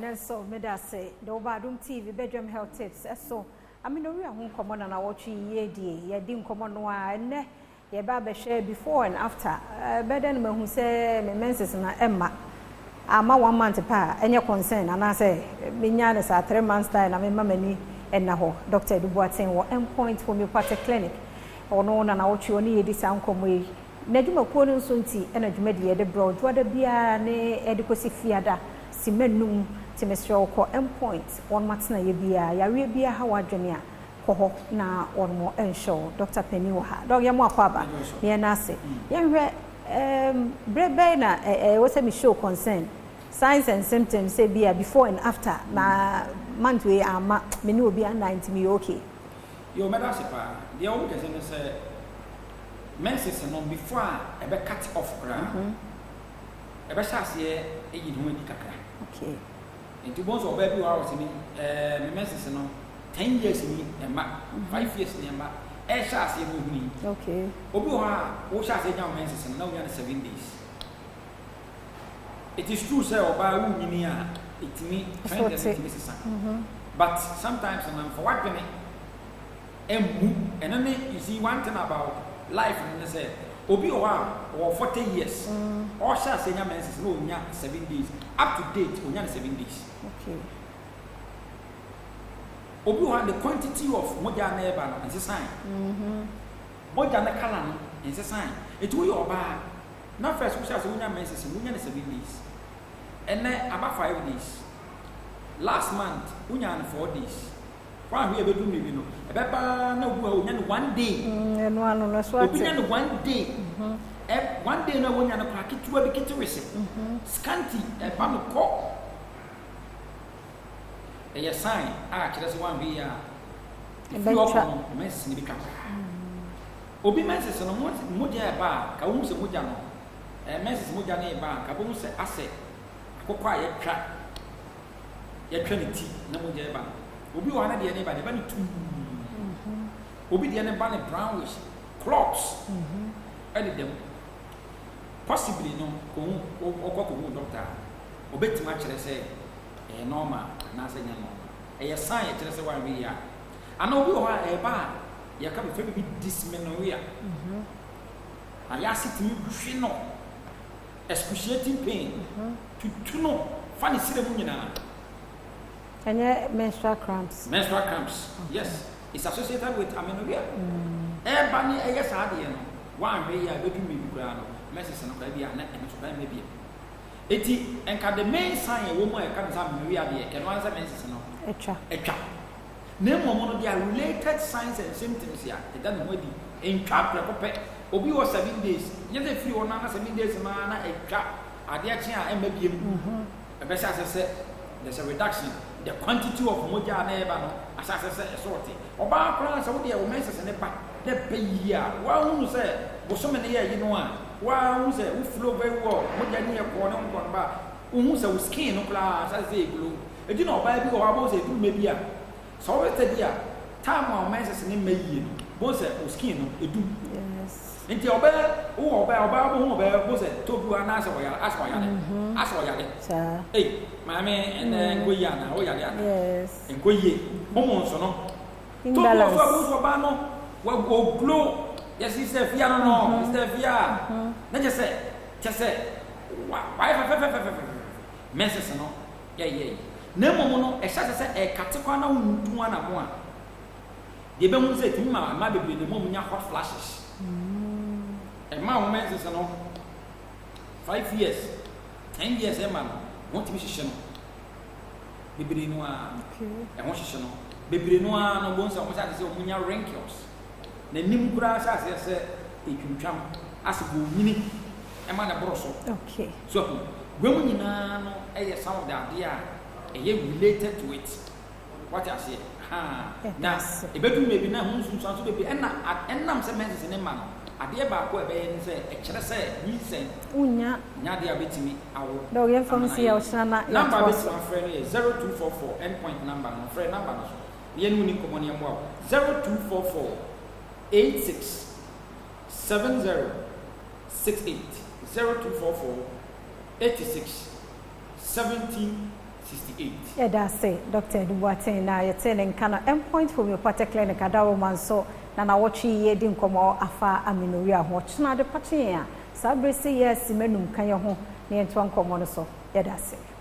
and so medase the Badwam TV Badwam health tips so Amenorrhea ho komo na watch ye di komo no a ne ye ba be share before and after beden ma hu say me menses na emma ama 1 month pa enye concern ana say me nya na sa 3 months time na me mani enna ho Dr. Duboaten wo endpoint homeopathic clinic ono na watch oni ye di san komo yi na dwuma ko no nso nti na dwuma de ye de bro dwada bia ne edikosi fiada simenum timesro ko endpoint on matna ye bia yare bia ha wadwene a koho na on mo ensure Dr. Penny wo ha dog yamo akwaba ye na ase ye hwe brebe na we say me show concern signs and symptoms say bia before and after na month we ama me no obi 90 me okay yo medase pa the old person say menses no before e be cut off gra e be chance ye e yi ho kakra okay into bonds or baby hours me menses no 10 years ni e ma 5 years ni e ma e chance ye mo huni okay obi ho a wo chance nya menses no na wo nya 7 days it is true say oba wu nyini a it me trend that me sisa but sometimes and for what me emu and then you see one thing about life and they say obi o or 40 years or shall say menses no nya 7 days up to date o nya 7 days okay obi o the quantity of moja na eba no is sign moja na kala no is sign it we oba na first we shall say nya menses no nya 7 days and then about 5 days last month we nya 4 days one we do me no ebeba na obu o nya 1 day no anu no so obi nya 1 day 1 day na wo nya na kwa ketuwa bi ketewese scanty eba no ko a sign kire se one we ya mess ni bi kaka obi menses no moja eba ka wo se moja no menses moja na eba ka bo se ase akokwa ye twa ni ti na moja eba obi wa na de ne ba de ba ni tu obi de ne ba ne brownish clots dem possibly no ko doctor obetima kire se normal na se nya no sign kire se wa we ya ana obi wa ba ya ka be fe bi dysmenorrhea ya sitimi hwe no excruciating pain to no funny sire mu nyina and menstrual cramps yes it's associated with amenorrhea bani sa de no one way ya bedu me bi kura no message no kra bia na eno so ban me bia eti enka the main sign wo mu e ka sa amenorrhea de ke no answer message no etwa na mo no they are related signs and symptoms ya e da no di entwa prekope obi wo 7 days nya dey free wona na 7 days ma na etwa ade a chia e ma biem e be say there's a reduction the quantity of moja na eba no asase se sort oba kra se wo de wo menses ne ba de beya wa hu se bo so me ne ye no a wa hu se wo flow very well moja ni e ko ne ko ba hu se wo skin no kla asase e glow e di no oba bi wo abo se du me bia so we te dia time wa menses ne meyi no bo se wo skin no edu yes nti oba bo hu oba bo se tobu ana se wo ya aso ya sa mame ngoya na o yale ana yes ngoye momo so no imbalance to bo ba no wa go glow yes is the fear no is the fear na just say why message no yeah na momo no e sha se e kate kwa na untu ana mo a de be mu se timi ma bebre ne mo nya hot flashes e ma o message no 5 years 10 years e ma no want me hihye no bebre no a e ho hihye no bebre no a no bonsa mo sa se o munya wrinkles na nim kura sa se etwuntwam asebo nyini e ma na broso okay so gwemu nyina no e ye some of the idea e ye related to it what I say na e bedu me bi na hu sunsun so bebre enam se menses ne ma no ade ba ko e be yen se e kire se ni sen unya nya de abetimi awo dog yen from see o chana na number be my friend is 0244 endpoint number no friend number no so yen uni komoni amwa 0244 86 70 68 0244 86 70 68. Yeah, that's it. Dr. Dubuatin na yetene nkana endpoint homeopathic clinic Adom so na watchi ye di nkomo afa amenorrhea ho chena de patin a sabrese yes menum kan ye ho na yento nkomo no so. Yeah, that's it.